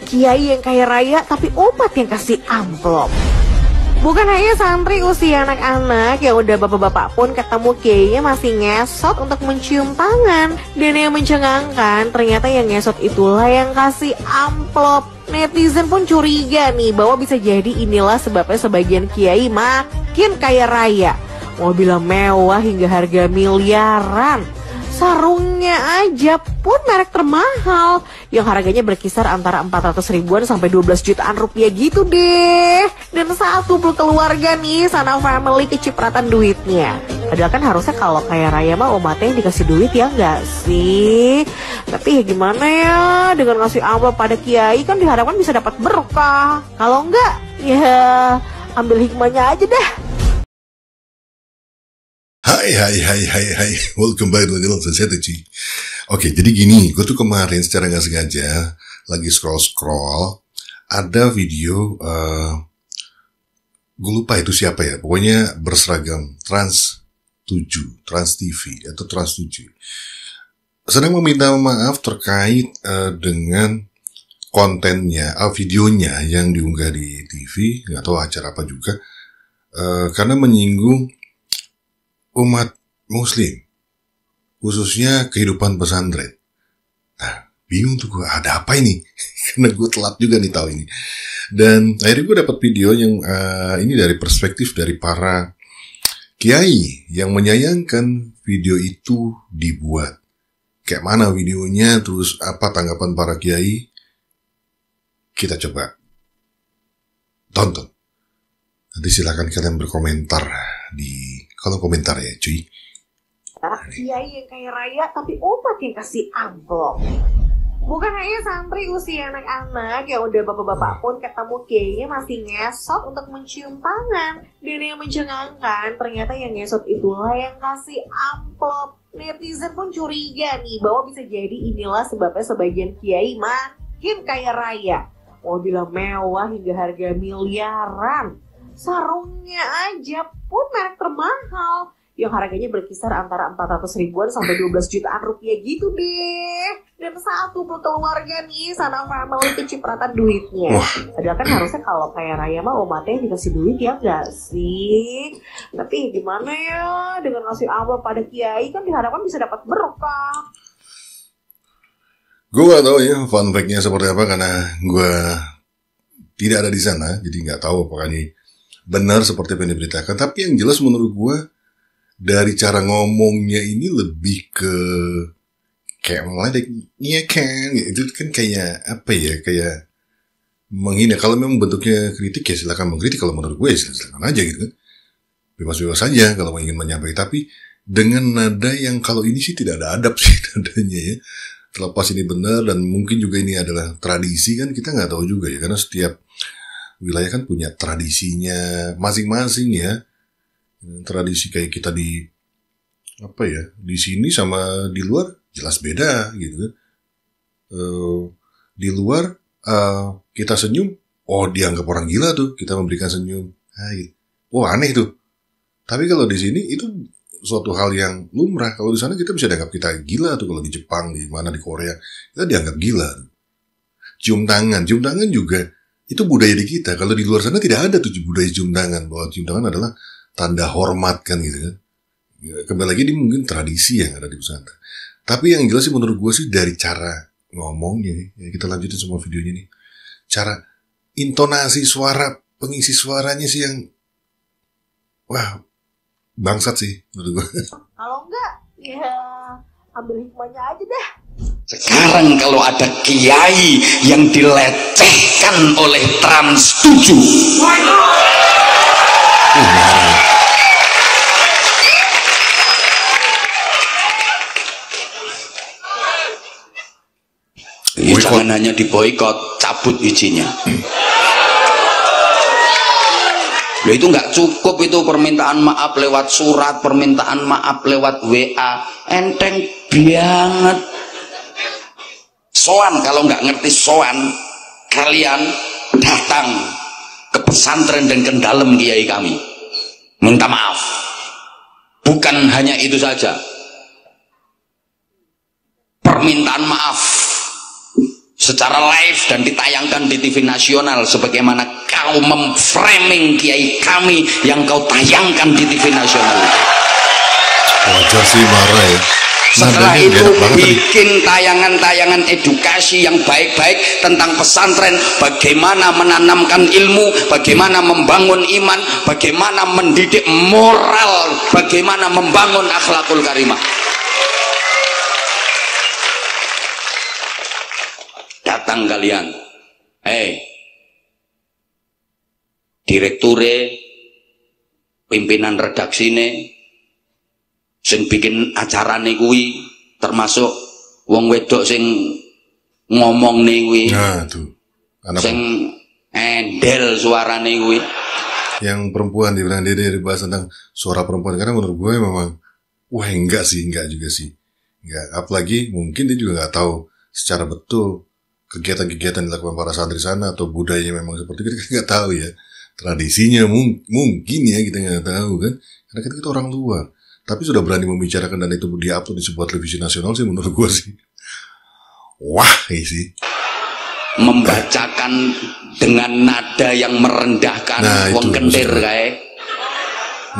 Kiai yang kaya raya tapi umat yang kasih amplop. Bukan hanya santri usia anak-anak, yang udah bapak-bapak pun ketemu kiainya masih ngesot untuk mencium tangan. Dan yang mencengangkan, ternyata yang ngesot itulah yang kasih amplop. Netizen pun curiga nih bahwa bisa jadi inilah sebabnya sebagian kiai makin kaya raya. Mobilnya mewah hingga harga miliaran. Sarungnya aja pun merek termahal yang harganya berkisar antara 400 ribuan sampai 12 jutaan rupiah gitu deh. Dan satu keluarga nih, sana family kecipratan duitnya. Padahal kan harusnya kalau kaya raya mah umatnya yang dikasih duit ya enggak sih? Tapi ya gimana ya, dengan ngasih amplop pada kiai kan diharapkan bisa dapat berkah. Kalau enggak ya ambil hikmahnya aja dah. Hai, welcome back to the channel Strategy. Oke, jadi gini, gue tuh kemarin secara nggak sengaja lagi scroll, ada video, gue lupa itu siapa ya, pokoknya berseragam Trans 7, Trans TV atau Trans 7, sedang meminta maaf terkait dengan kontennya, videonya yang diunggah di TV, nggak tahu acara apa juga, karena menyinggung umat muslim, khususnya kehidupan pesantren. Nah, bingung tuh gue, ada apa ini? Karena gue telat juga nih tahu ini. Dan akhirnya gue dapat video yang ini dari perspektif dari para kiai yang menyayangkan video itu dibuat. Kayak mana videonya, terus apa tanggapan para kiai? Kita coba tonton. Nanti silakan kalian berkomentar di kolom komentar ya cuy. Kiai yang kaya raya tapi umat yang kasih amplop. Bukan hanya santri usia anak-anak, yang udah bapak-bapak pun ketemu kiainya masih ngesot untuk mencium tangan. Dan yang mencengangkan, ternyata yang ngesot itulah yang kasih amplop. Netizen pun curiga nih bahwa bisa jadi inilah sebabnya sebagian kiai makin kaya raya. Mobilnya mewah hingga harga miliaran. Sarungnya aja pun merek termahal yang harganya berkisar antara 400 ribuan sampai 12 jutaan rupiah gitu deh. Dan satu keluarga nih, sana family kecipratan duitnya. Padahal kan harusnya kalau kaya raya mah umatnya yang dikasih duit ya enggak sih? Tapi gimana ya, dengan ngasih amplop pada kiai kan diharapkan bisa dapat berkah. Gue gak tahu ya fun fact-nya seperti apa karena gue tidak ada di sana, jadi gak tahu apakah ini benar seperti apa yang diberitakan. Tapi yang jelas menurut gue dari cara ngomongnya ini lebih ke kayak meledek, iya kan, itu kan kayak apa ya, kayak menghina. Kalau memang bentuknya kritik ya silakan mengkritik, kalau menurut gue ya silakan aja gitu kan, bebas-bebas saja kalau ingin menyampaikan. Tapi dengan nada yang kalau ini sih tidak ada adab sih nadanya ya. Terlepas ini benar dan mungkin juga ini adalah tradisi kan, kita nggak tahu juga ya, karena setiap wilayah kan punya tradisinya masing-masing ya. Tradisi kayak kita di apa ya, di sini sama di luar jelas beda gitu kan. Di luar kita senyum, oh dianggap orang gila tuh kita memberikan senyum, gitu. Oh aneh tuh. Tapi kalau di sini itu suatu hal yang lumrah. Kalau di sana kita bisa dianggap kita gila tuh. Kalau di Jepang, di mana di Korea kita dianggap gila. Cium tangan juga itu budaya di kita. Kalau di luar sana tidak ada tuh budaya cium tangan. Bahwa cium tangan adalah tanda hormat kan gitu kan. Kembali lagi ini mungkin tradisi yang ada di pesantren. Tapi yang jelas sih menurut gue sih dari cara ngomongnya nih. Ya, kita lanjutin semua videonya nih. Cara intonasi suara, pengisi suaranya sih yang wah, bangsat sih menurut gue. Kalau enggak ya ambil hikmahnya aja dah. Sekarang kalau ada kiai yang dilecehkan oleh Trans 7, jangan hanya diboikot, cabut izinnya. Loh, itu nggak cukup itu permintaan maaf lewat surat, permintaan maaf lewat WA, enteng banget. Soan, kalau nggak ngerti soan, kalian datang ke pesantren dan ke dalam kiai kami, minta maaf. Bukan hanya itu saja, permintaan maaf secara live dan ditayangkan di TV nasional, sebagaimana kau memframing kiai kami yang kau tayangkan di TV nasional. Wajar sih marah ya. Setelah itu bikin tayangan-tayangan edukasi yang baik-baik tentang pesantren, bagaimana menanamkan ilmu, bagaimana membangun iman, bagaimana mendidik moral, bagaimana membangun akhlakul karimah. Datang kalian, direkture, pimpinan redaksine, sing bikin acarane kuwi, termasuk wong wedok sing ngomongne kuwi. Nah, tuh. Sing endel suarane kuwi. Yang perempuan dibilang dia dibahas tentang suara perempuan, karena menurut gue memang enggak juga sih. Enggak, apalagi mungkin dia juga nggak tahu secara betul kegiatan-kegiatan dilakukan para santri sana atau budayanya memang seperti itu, kita nggak tahu ya. Tradisinya mungkin ya kita nggak tahu kan, karena kita orang luar. Tapi sudah berani membicarakan dan itu diupload di sebuah televisi nasional sih menurut gue sih. Wah, sih. Membacakan dengan nada yang merendahkan, wong kentir kae.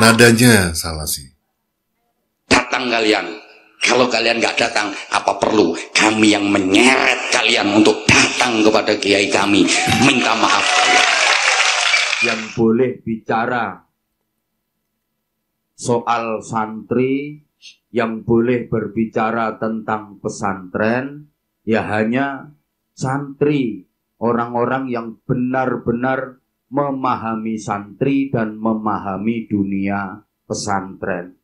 Nadanya salah sih. Datang kalian. Kalau kalian nggak datang, apa perlu kami yang menyeret kalian untuk datang kepada kiai kami, minta maaf kalian. Yang boleh bicara soal santri, yang boleh berbicara tentang pesantren, ya hanya santri, orang-orang yang benar-benar memahami santri dan memahami dunia pesantren.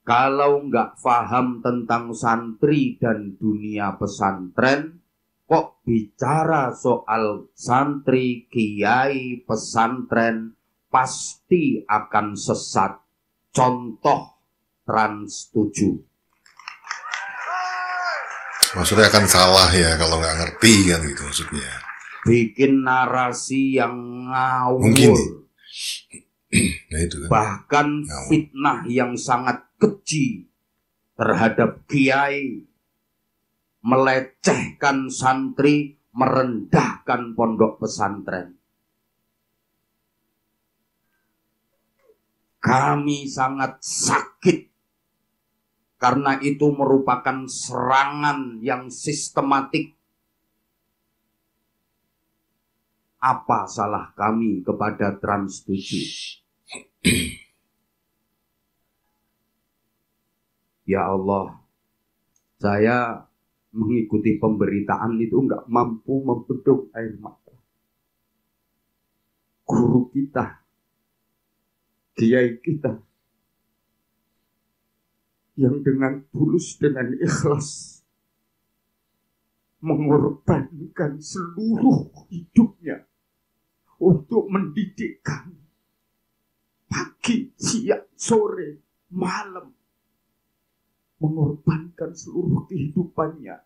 Kalau nggak paham tentang santri dan dunia pesantren, kok bicara soal santri, kiai, pesantren, pasti akan sesat. Contoh Trans 7. Maksudnya akan salah ya kalau nggak ngerti kan gitu maksudnya. Bikin narasi yang ngawur. Mungkin. Nah itu kan. Bahkan fitnah yang sangat keji terhadap kiai, melecehkan santri, merendahkan pondok pesantren. Kami sangat sakit karena itu merupakan serangan yang sistematik. Apa salah kami kepada Trans 7? Ya Allah, saya mengikuti pemberitaan itu nggak mampu membendung air mata. Guru kita, kiai kita, yang dengan tulus, dengan ikhlas mengorbankan seluruh hidupnya untuk mendidik kami, pagi, siang, sore, malam, mengorbankan seluruh kehidupannya,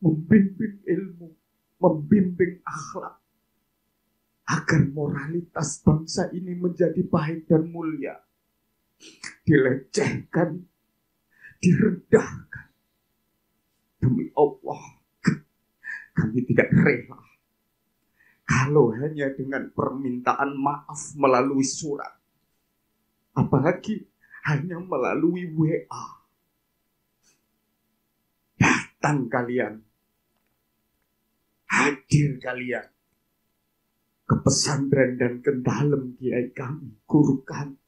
membimbing ilmu, membimbing akhlak, agar moralitas bangsa ini menjadi baik dan mulia. Dilecehkan, direndahkan. Demi Allah, kami tidak rela kalau hanya dengan permintaan maaf melalui surat, apalagi hanya melalui WA. Datang kalian, hadir kalian ke pesantren dan ke dalam kiai kami, guru kami,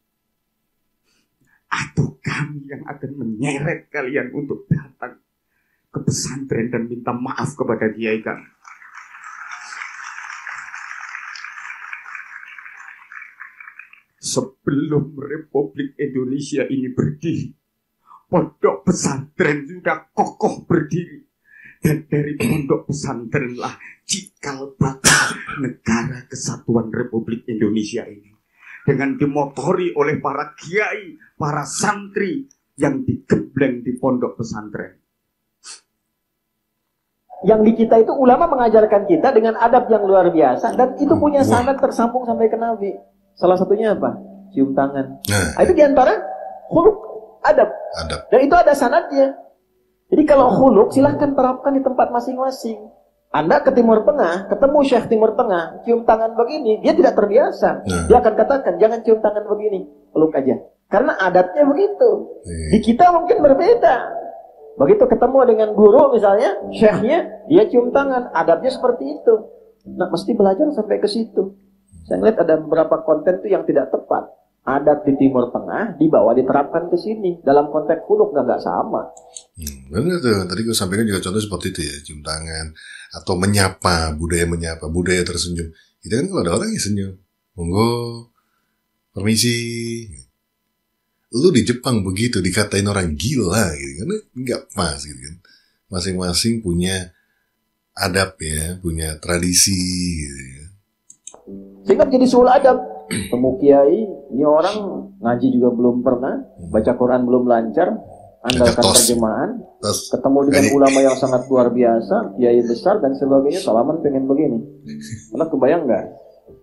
atau kami yang akan menyeret kalian untuk datang ke pesantren dan minta maaf kepada kiai kami. Sebelum Republik Indonesia ini berdiri, pondok pesantren sudah kokoh berdiri. Dan dari pondok pesantrenlah cikal bakal negara kesatuan Republik Indonesia ini. Dengan dimotori oleh para kiai, para santri yang digembleng di pondok pesantren. Yang di kita itu ulama mengajarkan kita dengan adab yang luar biasa. Dan itu punya sanad tersambung sampai ke Nabi. Salah satunya apa? Cium tangan. Nah, itu diantara khuluk adab. Dan itu ada sanadnya. Jadi kalau khuluk silahkan terapkan di tempat masing-masing. Anda ke Timur Tengah, ketemu Syekh Timur Tengah, cium tangan begini, dia tidak terbiasa. Dia akan katakan, jangan cium tangan begini, peluk aja. Karena adatnya begitu. Di kita mungkin berbeda. Begitu ketemu dengan guru misalnya, syekhnya, dia cium tangan, adatnya seperti itu. Nah, mesti belajar sampai ke situ. Saya lihat ada beberapa konten itu yang tidak tepat. Adat di Timur Tengah dibawa diterapkan ke sini. Dalam konteks khuluk nggak sama. Benar tuh. Tadi gue sampaikan juga contoh seperti itu ya, cium tangan atau menyapa, budaya tersenyum. Kita kan kalau ada orang yang senyum, monggo, permisi. Lu di Jepang begitu dikatain orang gila gitu kan, nggak pas gitu kan. Masing-masing punya adab ya, punya tradisi gitu ya. Sehingga jadi sul adab. Temu kiai, ini orang ngaji juga belum pernah, baca Quran belum lancar, andalkan terjemahan, ketemu dengan ulama yang sangat luar biasa, kiai besar dan sebagainya, salaman pengen begini. Karena kebayang nggak?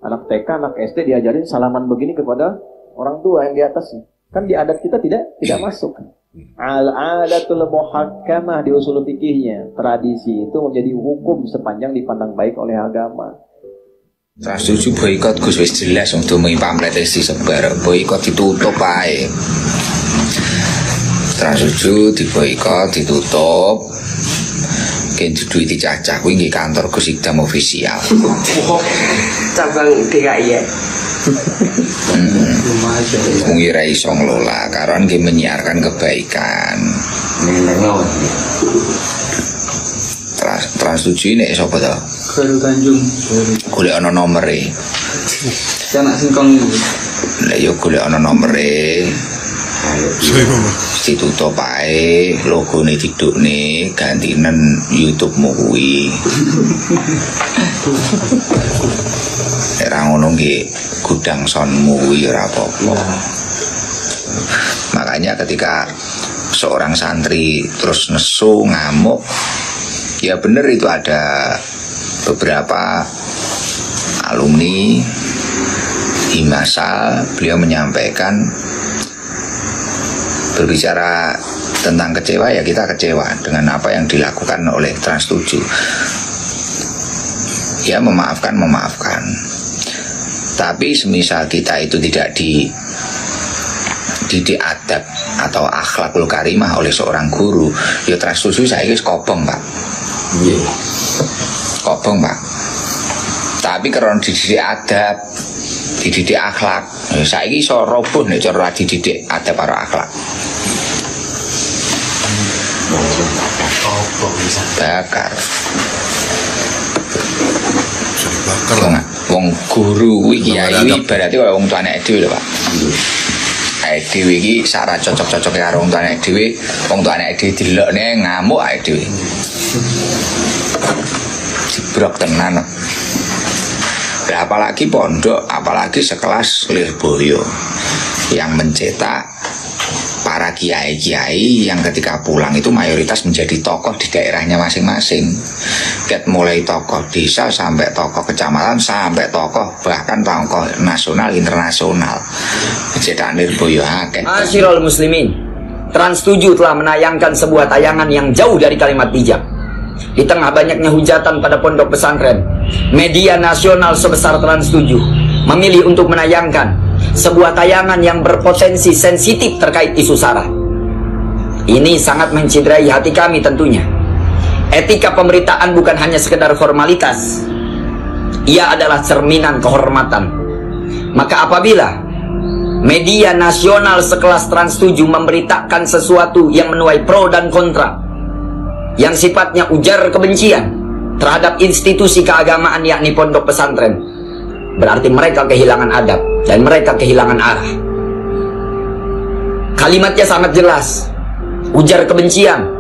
Anak TK, anak SD diajarin salaman begini kepada orang tua yang di atasnya. Kan di adat kita tidak masuk. Al-adatul muhakkamah di usul fikihnya, tradisi itu menjadi hukum sepanjang dipandang baik oleh agama. Trans 7 boikot Gus wis jelas untuk pamflet disebar, boikot ditutup ae. Trans 7 diboikot ditutup. Ken duit dicacah kuwi nggih kantor Gus Idam official. Cabang DKI ya. Mengira iso ngelola karon nggih menyiarkan kebaikan. Trans 7 ini sapa to? Baru Tanjung. Golek ana nomere. Anak singkong iki. Lah yo golek ana nomere. Ditutup ae, logone didukne, gantinen YouTube-mu kuwi. Ora ngono nggih gudang sonmu kuwi ora apa-apa. Makanya ketika seorang santri terus nesu ngamuk, ya benar itu ada beberapa alumni Himasa, beliau menyampaikan berbicara tentang kecewa, ya kita kecewa dengan apa yang dilakukan oleh Trans 7. Ya memaafkan. Tapi semisal kita itu tidak dididik adab atau akhlakul karimah oleh seorang guru, ya Trans 7 saya ini kobong Pak. Kobong Pak. Tapi karena dididik adab, dididik akhlak, saya ini so roboh nih cara dididik adab para akhlak. Bakar. Wong guru iki ya iki berarti kaya wong tuane dhewe lho Pak. Dhewe iki syarat cocok-cocoke karo wong tuane dhewe, wong tuane dhewe dilokne ngamuk ae dhewe. Dibrok tenan. Lah apalagi pondok, apalagi sekelas Lirboyo yang mencetak para kiai-kiai yang ketika pulang itu mayoritas menjadi tokoh di daerahnya masing-masing. Mulai tokoh desa sampai tokoh kecamatan sampai tokoh bahkan tokoh nasional internasional. Cetak Lirboyo akeh. Masyarul muslimin, Trans 7 telah menayangkan sebuah tayangan yang jauh dari kalimat bijak. Di tengah banyaknya hujatan pada pondok pesantren, media nasional sebesar Trans 7 memilih untuk menayangkan sebuah tayangan yang berpotensi sensitif terkait isu SARA. Ini sangat menciderai hati kami tentunya. Etika pemberitaan bukan hanya sekedar formalitas, ia adalah cerminan kehormatan. Maka apabila media nasional sekelas Trans 7 memberitakan sesuatu yang menuai pro dan kontra, yang sifatnya ujar kebencian terhadap institusi keagamaan yakni pondok pesantren, berarti mereka kehilangan adab dan mereka kehilangan arah. Kalimatnya sangat jelas, ujar kebencian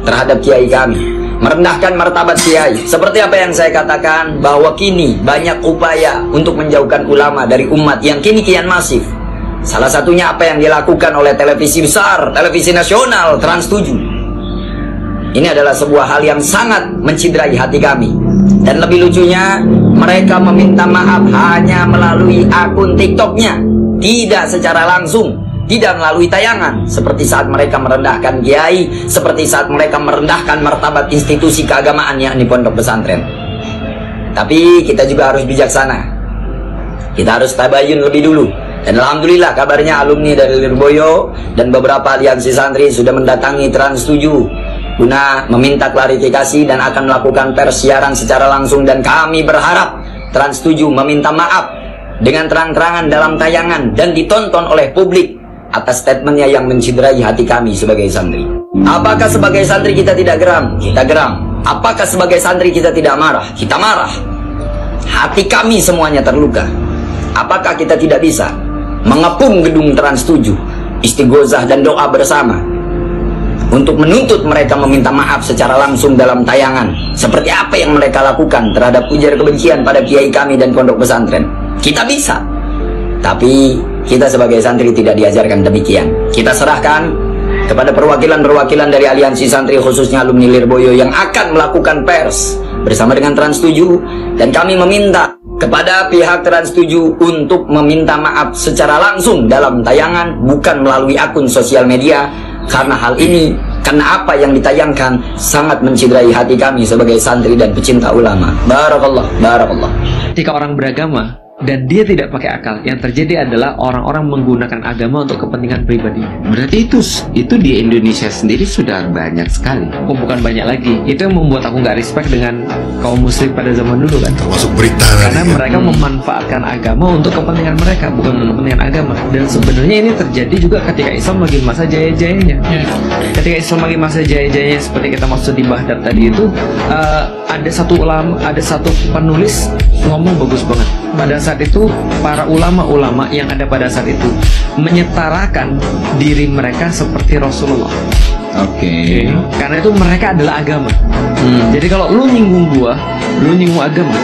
terhadap kiai kami, merendahkan martabat kiai. Seperti apa yang saya katakan, bahwa kini banyak upaya untuk menjauhkan ulama dari umat yang kini kian masif. Salah satunya apa yang dilakukan oleh televisi besar, televisi nasional Trans 7. Ini adalah sebuah hal yang sangat menciderai hati kami. Dan lebih lucunya, mereka meminta maaf hanya melalui akun TikToknya, tidak secara langsung, tidak melalui tayangan, seperti saat mereka merendahkan kiai, seperti saat mereka merendahkan martabat institusi keagamaan yakni pondok pesantren. Tapi kita juga harus bijaksana, kita harus tabayun lebih dulu. Dan alhamdulillah kabarnya alumni dari Lirboyo dan beberapa aliansi santri sudah mendatangi Trans 7 guna meminta klarifikasi dan akan melakukan persiaran secara langsung, dan kami berharap Trans 7 meminta maaf dengan terang-terangan dalam tayangan dan ditonton oleh publik atas statementnya yang menciderai hati kami sebagai santri. Apakah sebagai santri kita tidak geram? Kita geram. Apakah sebagai santri kita tidak marah? Kita marah. Hati kami semuanya terluka. Apakah kita tidak bisa mengepung gedung Trans 7, istighosah dan doa bersama untuk menuntut mereka meminta maaf secara langsung dalam tayangan, seperti apa yang mereka lakukan terhadap ujar kebencian pada kiai kami dan pondok pesantren? Kita bisa, tapi kita sebagai santri tidak diajarkan demikian. Kita serahkan kepada perwakilan-perwakilan dari aliansi santri, khususnya alumni Lirboyo yang akan melakukan pers bersama dengan Trans 7, dan kami meminta kepada pihak Trans 7 untuk meminta maaf secara langsung dalam tayangan, bukan melalui akun sosial media, karena hal ini, karena apa yang ditayangkan sangat menciderai hati kami sebagai santri dan pecinta ulama. Barakallah, barakallah. Ketika orang beragama dan dia tidak pakai akal, yang terjadi adalah orang-orang menggunakan agama untuk kepentingan pribadi. Berarti itu di Indonesia sendiri sudah banyak sekali. Oh, bukan banyak lagi. Itu yang membuat aku nggak respect dengan kaum muslim pada zaman dulu kan. Termasuk berita. Karena mereka memanfaatkan agama untuk kepentingan mereka, bukan untuk kepentingan agama. Dan sebenarnya ini terjadi juga ketika Islam lagi masa jaya-jayanya. Ketika Islam lagi masa jaya-jayanya, seperti kita maksud di Baghdad tadi itu, ada satu ulama, ada satu penulis ngomong bagus banget. Pada saat itu para ulama-ulama yang ada pada saat itu menyetarakan diri mereka seperti Rasulullah. Oke. Karena itu mereka adalah agama. Jadi kalau lu nyinggung gua, lu nyinggung agama.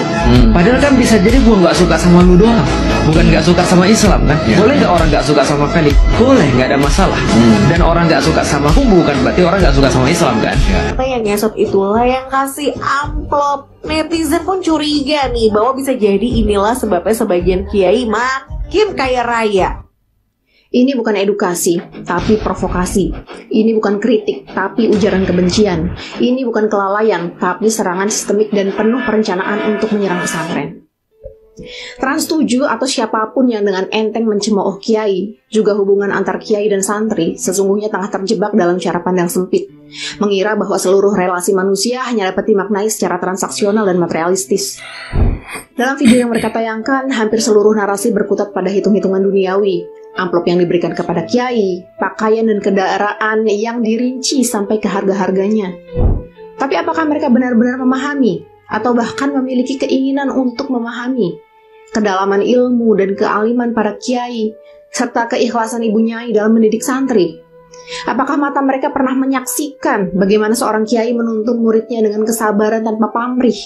Padahal kan bisa jadi gua nggak suka sama lu doang, bukan nggak suka sama Islam kan? Boleh nggak orang nggak suka sama Felix? Boleh, nggak ada masalah. Dan orang nggak suka sama aku bukan berarti orang nggak suka sama Islam kan? Apa yang ngesot itulah yang kasih amplop. Netizen pun curiga nih bahwa bisa jadi inilah sebabnya sebagian kiai makin kaya raya. Ini bukan edukasi, tapi provokasi. Ini bukan kritik, tapi ujaran kebencian. Ini bukan kelalaian, tapi serangan sistemik dan penuh perencanaan untuk menyerang pesantren. Trans 7 atau siapapun yang dengan enteng mencemooh kiai, juga hubungan antar kiai dan santri, sesungguhnya tengah terjebak dalam cara pandang sempit. Mengira bahwa seluruh relasi manusia hanya dapat dimaknai secara transaksional dan materialistis. Dalam video yang mereka tayangkan, hampir seluruh narasi berkutat pada hitung-hitungan duniawi. Amplop yang diberikan kepada kiai, pakaian dan kendaraan yang dirinci sampai ke harga-harganya. Tapi apakah mereka benar-benar memahami atau bahkan memiliki keinginan untuk memahami kedalaman ilmu dan kealiman para kiai serta keikhlasan Ibu Nyai dalam mendidik santri? Apakah mata mereka pernah menyaksikan bagaimana seorang kiai menuntun muridnya dengan kesabaran tanpa pamrih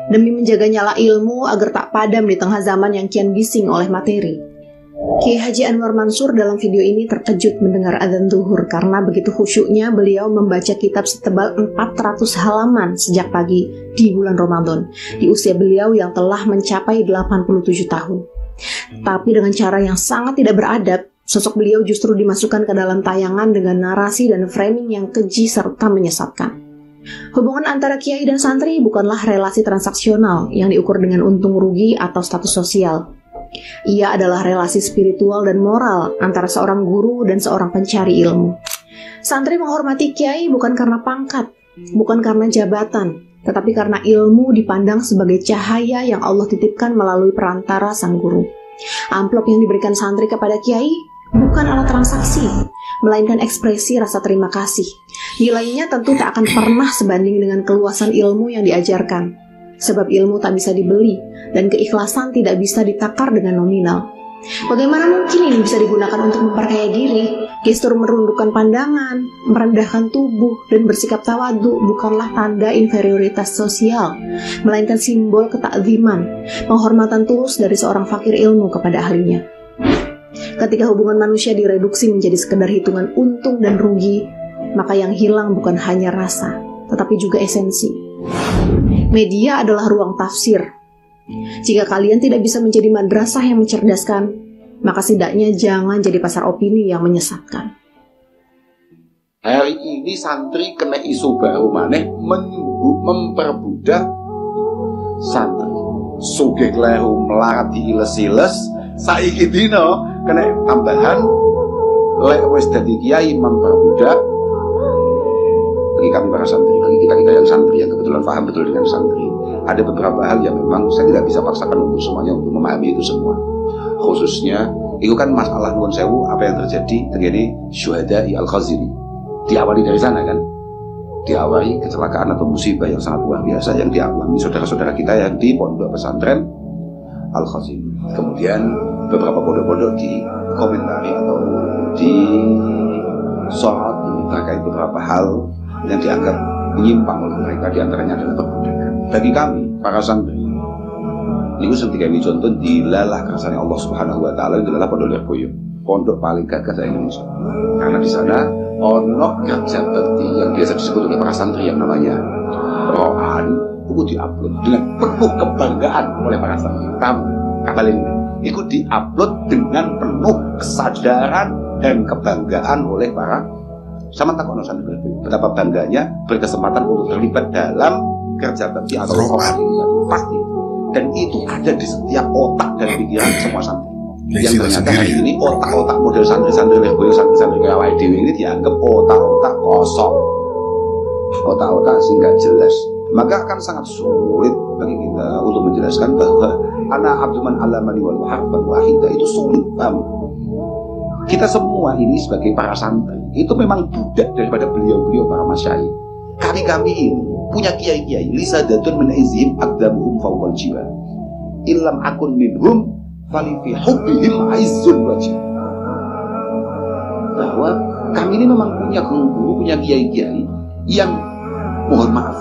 demi menjaga nyala ilmu agar tak padam di tengah zaman yang kian bising oleh materi? Kiai Haji Anwar Mansur dalam video ini terkejut mendengar adzan zuhur karena begitu khusyuknya beliau membaca kitab setebal 400 halaman sejak pagi di bulan Ramadan di usia beliau yang telah mencapai 87 tahun. Tapi dengan cara yang sangat tidak beradab, sosok beliau justru dimasukkan ke dalam tayangan dengan narasi dan framing yang keji serta menyesatkan. Hubungan antara kiai dan santri bukanlah relasi transaksional yang diukur dengan untung rugi atau status sosial. Ia adalah relasi spiritual dan moral antara seorang guru dan seorang pencari ilmu. Santri menghormati kiai bukan karena pangkat, bukan karena jabatan, tetapi karena ilmu dipandang sebagai cahaya yang Allah titipkan melalui perantara sang guru. Amplop yang diberikan santri kepada kiai bukan alat transaksi, melainkan ekspresi rasa terima kasih. Nilainya tentu tak akan pernah sebanding dengan keluasan ilmu yang diajarkan. Sebab ilmu tak bisa dibeli dan keikhlasan tidak bisa ditakar dengan nominal. Bagaimana mungkin ini bisa digunakan untuk memperkaya diri? Gestur merundukkan pandangan, merendahkan tubuh, dan bersikap tawadhu bukanlah tanda inferioritas sosial, melainkan simbol ketakziman, penghormatan tulus dari seorang fakir ilmu kepada ahlinya. Ketika hubungan manusia direduksi menjadi sekedar hitungan untung dan rugi, maka yang hilang bukan hanya rasa, tetapi juga esensi. Media adalah ruang tafsir. Jika kalian tidak bisa menjadi madrasah yang mencerdaskan, maka setidaknya jangan jadi pasar opini yang menyesatkan. Hari ini santri kena isu baru maneh memperbudak santri. Sugih kleru melarat diiles-iles, saiki dina kena tambahan lek wis dadi kiai memperbudak. Bagi kami para santri, bagi kita yang santri yang kebetulan paham betul dengan santri, ada beberapa hal yang memang saya tidak bisa paksakan untuk semuanya untuk memahami itu semua. Khususnya itu kan masalah nuwun sewu apa yang terjadi dengan syuhada'i al-Khazili. Diawali dari sana kan, diawali kecelakaan atau musibah yang sangat luar biasa yang dialami saudara-saudara kita yang di pondok pesantren Al-Khazili. Kemudian beberapa pondok-pondok di komentari atau di sorot terkait beberapa hal yang dianggap menyimpang oleh mereka, diantaranya adalah perbudakan. Bagi kami para santri, ini sing digawe contoh dilalah kersane Allah Subhanahu wa taala itu adalah Pondok Lirboyo, pondok paling gagah di Indonesia. Karena di sana ono kerja bakti yang biasa disebut oleh para santri yang namanya rohan, itu diupload dengan penuh kebanggaan oleh para santri. Kabalin itu diupload dengan penuh kesadaran dan kebanggaan oleh para sama takono santri. Betapa bangganya berkesempatan untuk terlibat dalam kerja bakti atau rohan pasti. Dan itu ada di setiap otak dan pikiran semua santri. Yang ternyata hari ini otak-otak model santri-santri Lirboyo, santri-santri kayak awake dhewe ini dianggap otak-otak kosong, otak-otak sing gak jelas. Maka akan sangat sulit bagi kita untuk menjelaskan bahwa ana abduman alamani wal harfan wahida itu sulit banget. Kita semua ini sebagai para santri itu memang budak daripada beliau-beliau para masyayikh. Kami ini punya kiai-kiai lisadatun min izim aqdamuhum fawqal jibal illam akun minhum fali fi hubbihim aizzun wajib. Bahwa kami ini memang punya guru, punya kiai-kiai yang mohon maaf,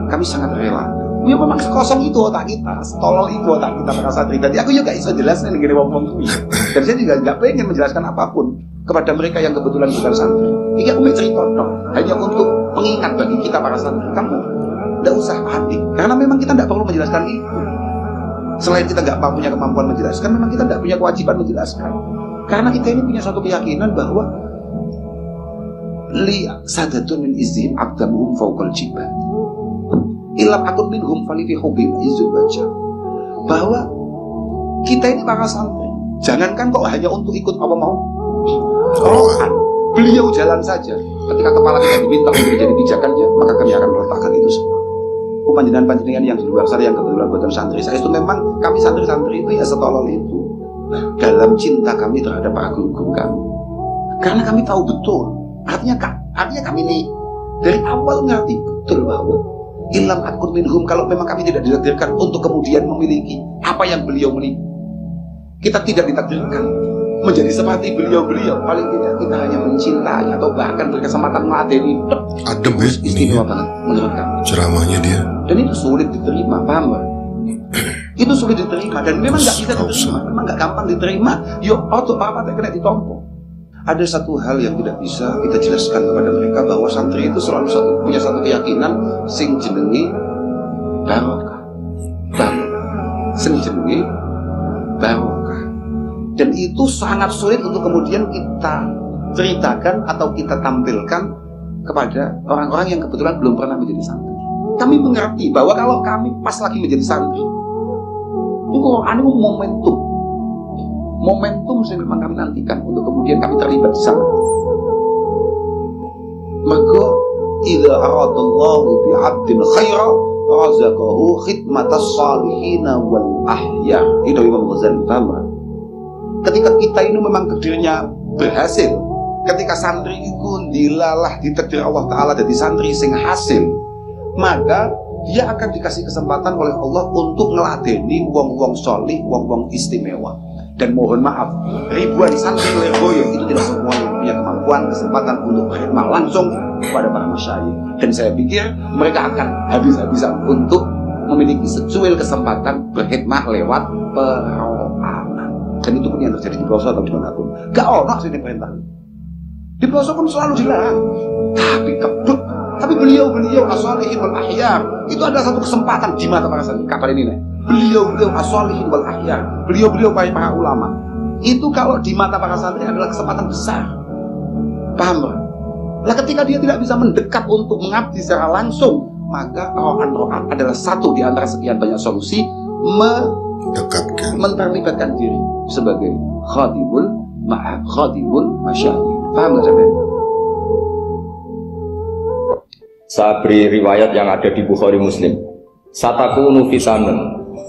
kami sangat rela. Ya memang sekosong itu otak kita, setolol itu otak kita para santri. Tadi aku juga bisa jelaskan negeri wong kuwi. Dan saya juga nggak pengen menjelaskan apapun kepada mereka yang kebetulan bukan santri. Ini aku mau cerita dong, hanya untuk pengingat bagi kita para santri. Kamu nggak usah panik, karena memang kita nggak perlu menjelaskan itu. Selain kita nggak punya kemampuan menjelaskan, memang kita nggak punya kewajiban menjelaskan. Karena kita ini punya satu keyakinan bahwa li sadatun min izim abdamuhum fawqal jibal ilam akun minhum fali fi hubbihim izzul wajah. Bahwa kita ini para santri, jangankan kok hanya untuk ikut apa mau rohan, beliau jalan saja. Ketika kepala kita diminta untuk menjadi pijakannya, maka kami akan meletakkan itu semua. Panjenengan-panjenengan yang di luar sana yang kebetulan buatan santri saya itu memang kami santri-santri itu ya setolol itu dalam cinta kami terhadap para guru-guru kami. Karena kami tahu betul, artinya kami ini dari awal ngerti betul bahwa ilam akun minhum, kalau memang kami tidak ditakdirkan untuk kemudian memiliki apa yang beliau miliki, kita tidak ditakdirkan menjadi seperti beliau-beliau, paling tidak kita hanya mencintai atau bahkan berkesempatan meladeni. Adem ya ini ya, menurut kami ceramahnya dia, dan itu sulit diterima, paham gak? Itu sulit diterima dan memang nggak bisa diterima, memang nggak gampang diterima. Yo, auto apa kena ditompo. Ada satu hal yang tidak bisa kita jelaskan kepada mereka, bahwa santri itu selalu punya satu keyakinan sing jenengi barokah, sing jenengi barokah. Dan itu sangat sulit untuk kemudian kita ceritakan atau kita tampilkan kepada orang-orang yang kebetulan belum pernah menjadi santri. Kami mengerti bahwa kalau kami pas lagi menjadi santri, itu anu momentum yang memang kami nantikan untuk kemudian kami terlibat di sana. Maka idza aradallahu bi 'abdin khaira razaqahu khidmatas salihin wal ahya. Itu Imam Ghazali utama. Ketika kita ini memang takdirnya berhasil, ketika santri itu dilalah ditakdir Allah Ta'ala jadi santri sing hasil, maka dia akan dikasih kesempatan oleh Allah untuk ngeladeni wong-wong solih, wong-wong istimewa. Dan mohon maaf, ribuan santri Lirboyo itu tidak semuanya punya kemampuan, kesempatan untuk berkhidmat langsung kepada para masyayikh. Dan saya pikir mereka akan habis-habisan untuk memiliki secuil kesempatan berkhidmat lewat perorangan. Dan itu pun yang terjadi di pelosok atau dimanapun. Gak ono sini perintah. Di pelosok pun selalu dilarang. Tapi kebut. Tapi beliau-beliau as-shalihin wal ahyar itu adalah satu kesempatan di mata para santri. Kapal ini nih. Beliau-beliau as-shalihin wal ahyar, beliau-beliau para ulama itu kalau di mata para santri adalah kesempatan besar. Paham, Bro? Nah, ketika dia tidak bisa mendekat untuk mengabdi secara langsung, maka ro'an adalah satu di antara sekian banyak solusi menterlibatkan diri sebagai khadimul masyayikh. Paham nggak sampai? Saya beri riwayat yang ada di Bukhari Muslim. Satakunu fitanun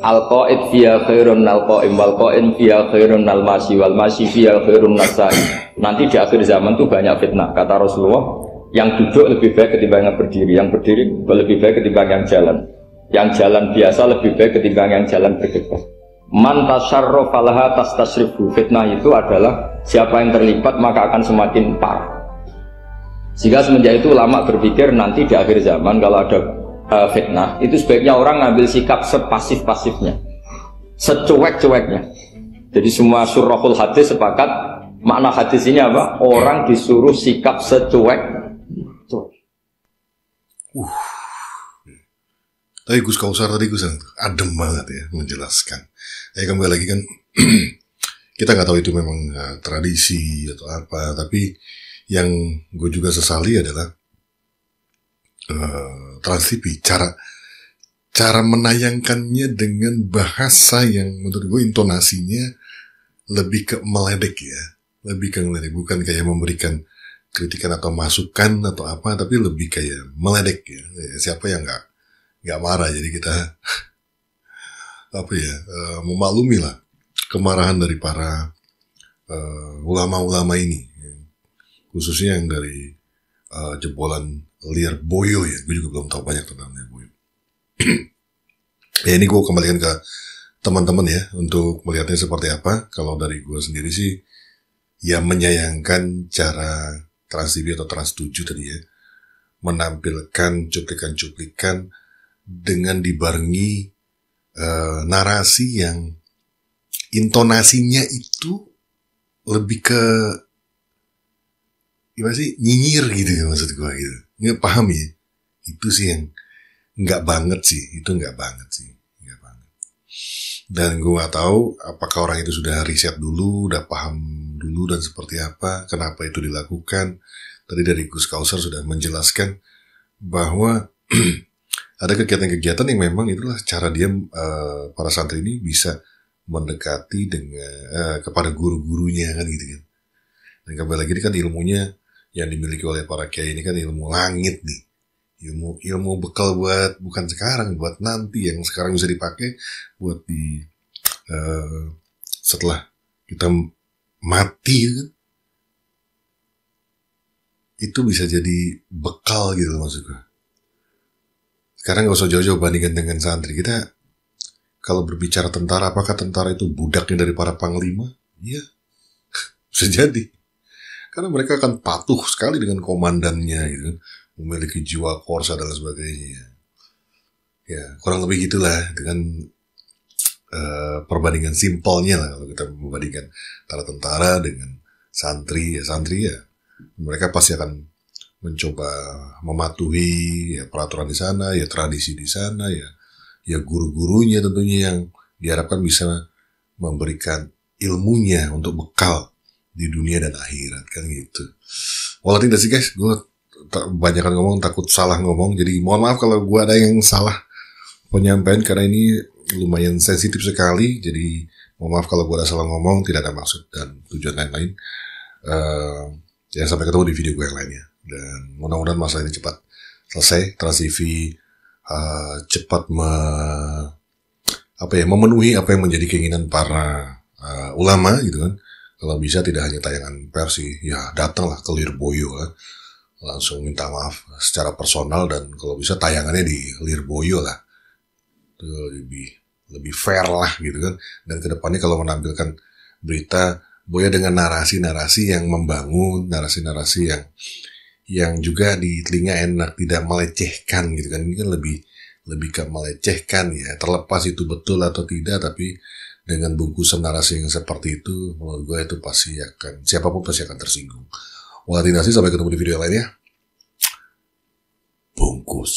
al-qa'id fiya khairun al-qa'im wal-qa'im fiya khairun al-masyi wal-masyi fiya khairun nasai. Nanti di akhir zaman itu banyak fitnah, kata Rasulullah. Yang duduk lebih baik ketimbang yang berdiri, yang berdiri lebih baik ketimbang yang jalan biasa lebih baik ketimbang yang jalan bergegas. Man tasyarrafa laha tastasrifu. Fitnah itu adalah siapa yang terlibat maka akan semakin parah. Sehingga semenjak itu ulama berpikir nanti di akhir zaman kalau ada fitnah itu sebaiknya orang ngambil sikap sepasif-pasifnya, secuek-cueknya. Jadi semua surahul hadis sepakat makna hadis ini apa? Orang disuruh sikap secuek. Tapi Gus Kausar tadi Gus adem banget ya menjelaskan. Kembali lagi kan kita nggak tahu itu memang tradisi atau apa, tapi yang gue juga sesali adalah Trans TV cara menayangkannya dengan bahasa yang menurut gue intonasinya lebih ke meledek ya, lebih ke meledek, bukan kayak memberikan kritikan atau masukan atau apa, tapi lebih kayak meledek ya. Siapa yang nggak marah, jadi kita memaklumi lah kemarahan dari para ulama-ulama ini. Khususnya yang dari jebolan Lirboyo ya, gue juga belum tahu banyak tentang Lirboyo. Ya ini gue kembalikan ke teman-teman ya untuk melihatnya seperti apa. Kalau dari gue sendiri sih ya menyayangkan cara Trans TV atau Trans 7 tadi ya menampilkan cuplikan-cuplikan dengan dibarengi narasi yang intonasinya itu lebih ke gimana sih, nyinyir gitu ya maksud gue gitu. Nggak paham ya, itu sih yang nggak banget sih, itu nggak banget sih, nggak banget. Dan gue nggak tahu apakah orang itu sudah riset dulu, udah paham dulu dan seperti apa, kenapa itu dilakukan. Tadi dari Gus Kausar sudah menjelaskan bahwa ada kegiatan-kegiatan yang memang itulah cara dia para santri ini bisa mendekati dengan kepada guru-gurunya kan gitu kan. Dan kembali lagi ini kan ilmunya yang dimiliki oleh para kiai ini kan ilmu langit nih, ilmu bekal buat bukan sekarang, buat nanti, yang sekarang bisa dipakai buat di setelah kita mati kan, itu bisa jadi bekal gitu maksudnya. Sekarang gak usah jauh-jauh bandingkan dengan santri. Kita kalau berbicara tentara, apakah tentara itu budaknya dari para panglima? Iya, bisa jadi. Karena mereka akan patuh sekali dengan komandannya gitu, memiliki jiwa korsa dan sebagainya. Ya, kurang lebih gitulah dengan perbandingan simpelnya lah kalau kita membandingkan antara tentara dengan santri ya mereka pasti akan mencoba mematuhi ya peraturan di sana, ya tradisi di sana, ya guru-gurunya tentunya yang diharapkan bisa memberikan ilmunya untuk bekal di dunia dan akhirat kan gitu. Walau tidak sih guys, gue kebanyakan ngomong takut salah ngomong, jadi mohon maaf kalau gue ada yang salah penyampaian karena ini lumayan sensitif sekali. Jadi mohon maaf kalau gue ada salah ngomong, tidak ada maksud dan tujuan lain-lain. Ya sampai ketemu di video gue yang lainnya dan mudah-mudahan masalah ini cepat selesai. Trans TV cepat memenuhi apa yang menjadi keinginan para ulama gitu kan. Kalau bisa tidak hanya tayangan versi, ya datanglah ke Lirboyo lah, langsung minta maaf secara personal, dan kalau bisa tayangannya di Lirboyo lah, itu lebih fair lah gitu kan. Dan kedepannya kalau menampilkan berita Boya dengan narasi-narasi yang membangun, narasi-narasi yang juga di telinga enak, tidak melecehkan gitu kan. Ini kan lebih ke melecehkan ya, terlepas itu betul atau tidak, tapi dengan bungkusan narasi yang seperti itu, menurut gue itu pasti akan, siapapun pasti akan tersinggung. Walau tidak sih, sampai ketemu di video lainnya. Bungkus.